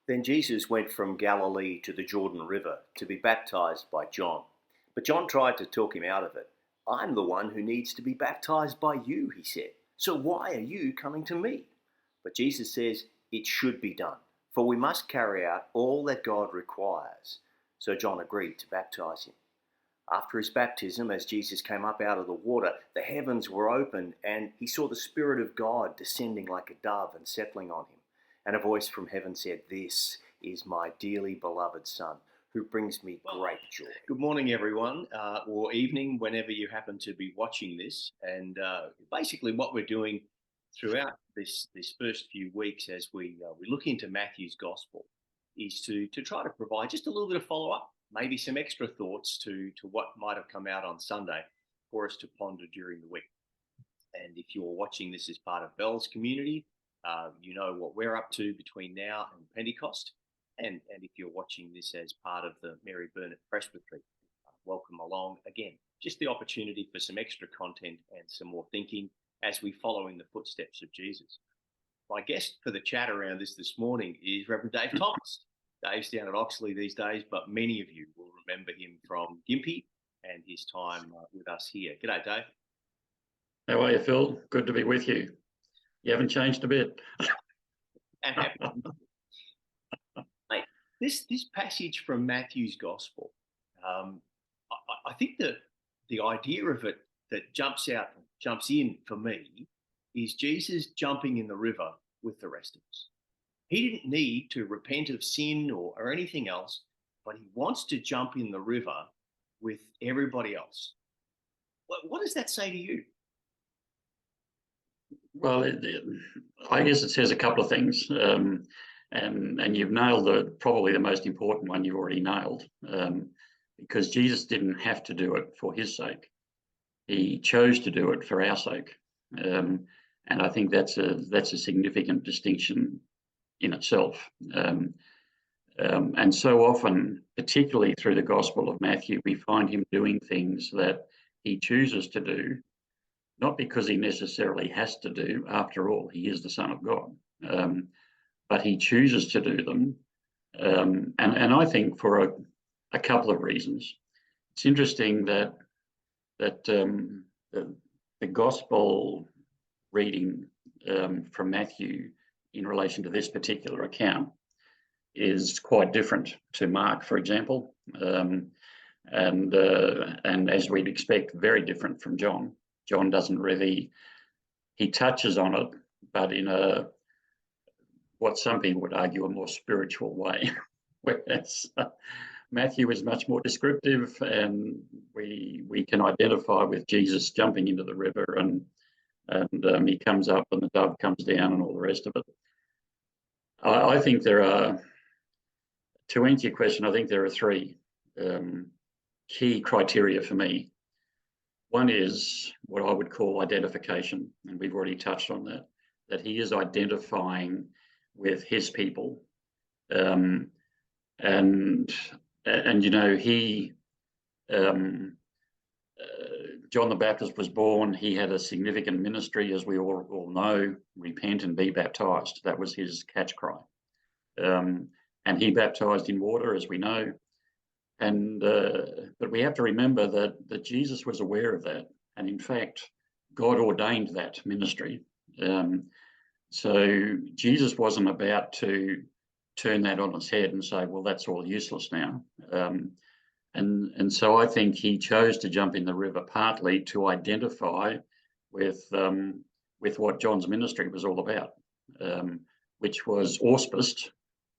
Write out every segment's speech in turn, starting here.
Then Jesus went from Galilee to the Jordan River to be baptized by John. But John tried to talk him out of it. "I'm the one who needs to be baptized by you," he said. "So why are you coming to me?" But Jesus says, "It should be done, for we must carry out all that God requires." So John agreed to baptize him. After his baptism, as Jesus came up out of the water, the heavens were opened, and he saw the Spirit of God descending like a dove and settling on him. And a voice from heaven said, "This is my dearly beloved Son, who brings me great joy." Good morning, everyone, or evening, whenever you happen to be watching this. And basically, what we're doing throughout this first few weeks, as we look into Matthew's Gospel, is to try to provide just a little bit of follow up, maybe some extra thoughts to what might have come out on Sunday for us to ponder during the week. And if you're watching this as part of Bell's community, you know what we're up to between now and Pentecost. And if you're watching this as part of the Mary Burnett Presbytery, welcome along again. Just the opportunity for some extra content and some more thinking as we follow in the footsteps of Jesus. My guest for the chat around this morning is Reverend Dave Thomas. Dave's down at Oxley these days, but many of you will remember him from Gympie and his time with us here. G'day, Dave. How are you, Phil? Good to be with you. You haven't changed a bit. And happy. Mate, this passage from Matthew's Gospel, I think that the idea of it that jumps in for me is Jesus jumping in the river with the rest of us. He didn't need to repent of sin or anything else, but he wants to jump in the river with everybody else. What does that say to you? Well, I guess it says a couple of things, and you've nailed probably the most important one you've already nailed, because Jesus didn't have to do it for his sake. He chose to do it for our sake, and I think that's a significant distinction in itself. And so often, particularly through the Gospel of Matthew, we find him doing things that he chooses to do, not because he necessarily has to do. After all, he is the Son of God, but he chooses to do them, and I think for a couple of reasons. It's interesting that the Gospel reading from Matthew in relation to this particular account is quite different to Mark, for example, and as we'd expect, very different from John. John doesn't really, he touches on it, but in what some people would argue a more spiritual way, whereas Matthew is much more descriptive, and we can identify with Jesus jumping into the river, and he comes up and the dove comes down and all the rest of it. I think there are, to answer your question, I think there are three key criteria for me. One is what I would call identification, and we've already touched on that he is identifying with his people. And you know, John the Baptist was born, he had a significant ministry, as we all know: repent and be baptized. That was his catch cry. And he baptized in water, as we know. And but we have to remember that Jesus was aware of that, and in fact, God ordained that ministry. So Jesus wasn't about to turn that on its head and say, "Well, that's all useless now." And so I think he chose to jump in the river partly to identify with what John's ministry was all about, which was auspiced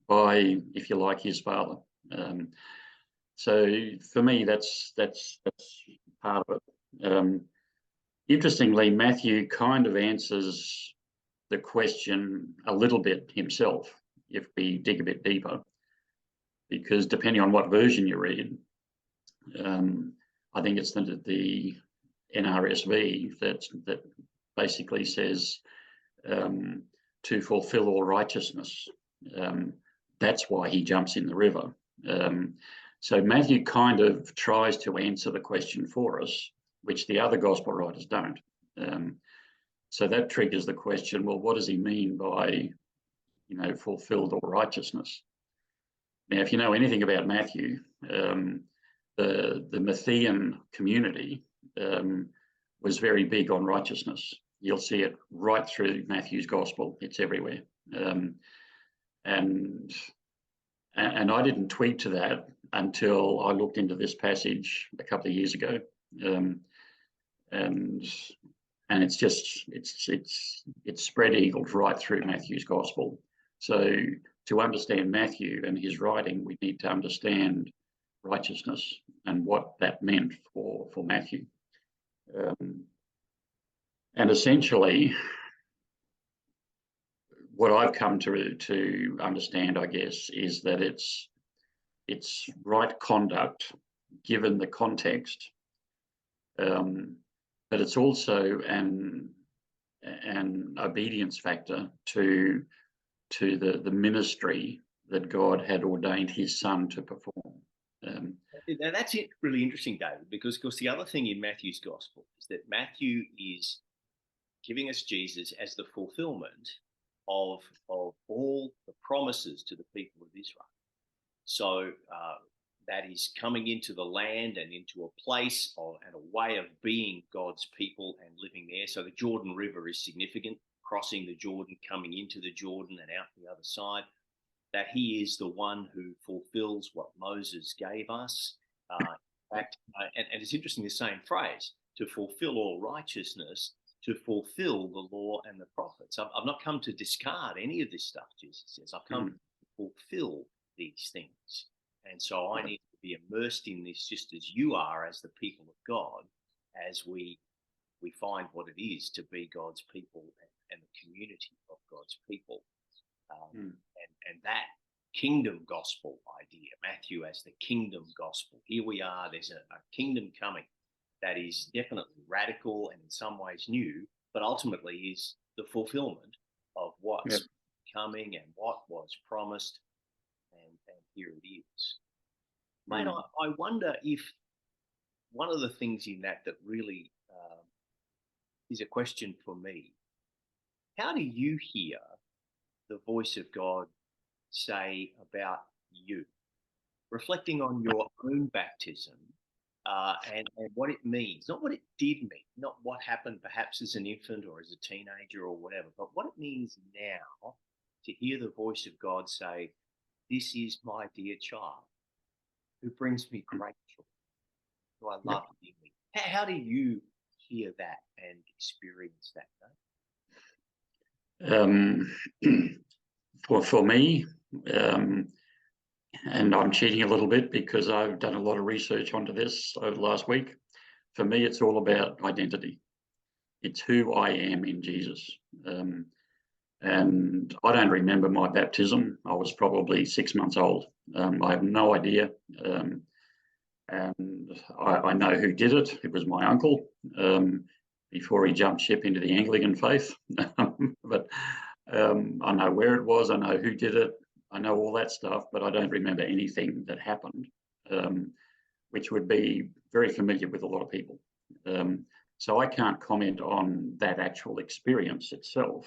by, if you like, his father. So for me, that's part of it. Interestingly, Matthew kind of answers the question a little bit himself if we dig a bit deeper, because depending on what version you read, I think it's the NRSV that basically says to fulfill all righteousness. That's why he jumps in the river. So Matthew kind of tries to answer the question for us, which the other gospel writers don't. So that triggers the question, well, what does he mean by, fulfilled all righteousness? Now, if you know anything about Matthew, the Matthean community was very big on righteousness. You'll see it right through Matthew's gospel. It's everywhere. And I didn't tweet to that until I looked into this passage a couple of years ago. And it's just it's spread eagled right through Matthew's gospel. So to understand Matthew and his writing, we need to understand righteousness and what that meant for Matthew. And essentially, what I've come to understand, I guess, is that it's right conduct given the context, but it's also an obedience factor to the ministry that God had ordained his son to perform. Now that's it, really interesting, David, because of course the other thing in Matthew's gospel is that Matthew is giving us Jesus as the fulfillment of all the promises to the people of Israel. So that is coming into the land and into a place and a way of being God's people and living there. So the Jordan River is significant, crossing the Jordan, coming into the Jordan and out the other side. That he is the one who fulfills what Moses gave us. In fact, and it's interesting, the same phrase, to fulfill all righteousness, to fulfill the law and the prophets. I've not come to discard any of this stuff, Jesus says. I've come to fulfill these things. And so I need to be immersed in this just as you are as the people of God, as we find what it is to be God's people and the community of God's people. And that kingdom gospel idea, Matthew as the kingdom gospel. Here we are, there's a kingdom coming that is definitely radical and in some ways new, but ultimately is the fulfillment of what's coming and what was promised, and here it is. Mate, I wonder if one of the things in that really is a question for me. How do you hear the voice of God say about you? Reflecting on your own baptism and what it means, not what it did mean, not what happened perhaps as an infant or as a teenager or whatever, but what it means now to hear the voice of God say, "This is my dear child, who brings me great joy, who I love dearly." How do you hear that and experience that? For me, and I'm cheating a little bit because I've done a lot of research onto this over the last week. For me, it's all about identity. It's who I am in Jesus. And I don't remember my baptism. I was probably 6 months old. I have no idea. And I know who did it. It was my uncle before he jumped ship into the Anglican faith. But I know where it was. I know who did it. I know all that stuff, but I don't remember anything that happened, which would be very familiar with a lot of people. So I can't comment on that actual experience itself.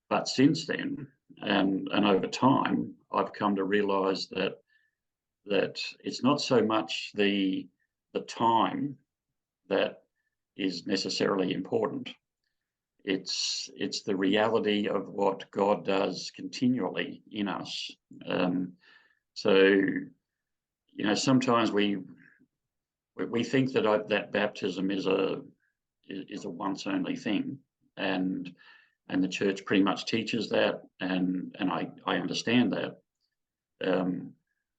But since then, and over time, I've come to realise that it's not so much the time that is necessarily important. It's the reality of what God does continually in us. So, sometimes we think that baptism is a once only thing, and the church pretty much teaches that, and I understand that.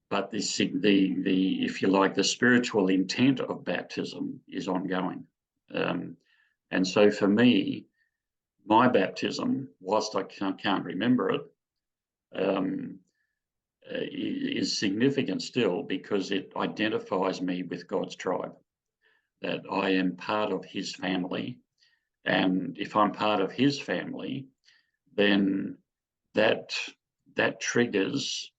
But the if you like, the spiritual intent of baptism is ongoing. And so for me, my baptism, whilst I can't remember it, is significant still because it identifies me with God's tribe, that I am part of his family. And if I'm part of his family, then that triggers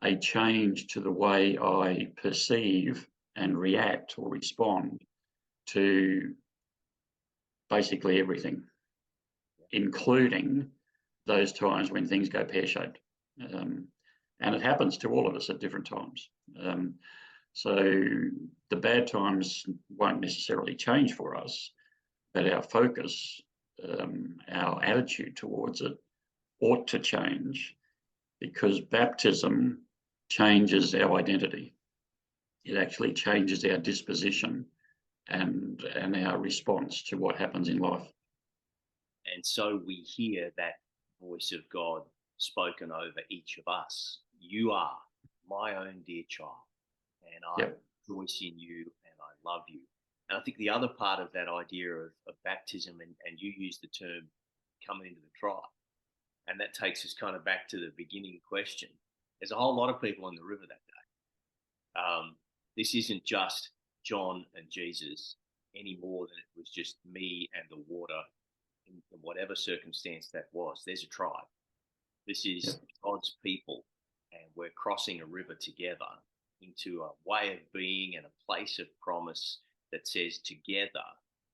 a change to the way I perceive and react or respond to basically everything, including those times when things go pear-shaped. and it happens to all of us at different times. Um, so the bad times won't necessarily change for us, but our focus, our attitude towards it ought to change, because baptism changes our identity. It actually changes our disposition and our response to what happens in life. And so we hear that voice of God spoken over each of us. You are my own dear child, and I Yep. rejoice in you and I love you. And I think the other part of that idea of baptism, and you use the term coming into the tribe, and that takes us kind of back to the beginning question. There's a whole lot of people in the river that day. This isn't just John and Jesus any more than it was just me and the water in whatever circumstance that was. There's a tribe. This is Yep. God's people, and we're crossing a river together into a way of being and a place of promise that says together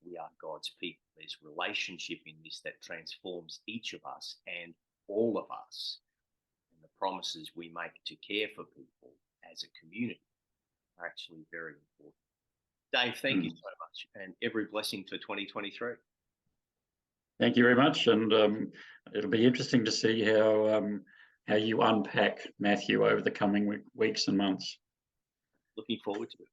we are God's people. There's relationship in this that transforms each of us and all of us, and the promises we make to care for people as a community are actually very important. Dave, thank you Mm. so much, and every blessing for 2023. Thank you very much, and it'll be interesting to see how you unpack Matthew over the coming weeks and months. Looking forward to it.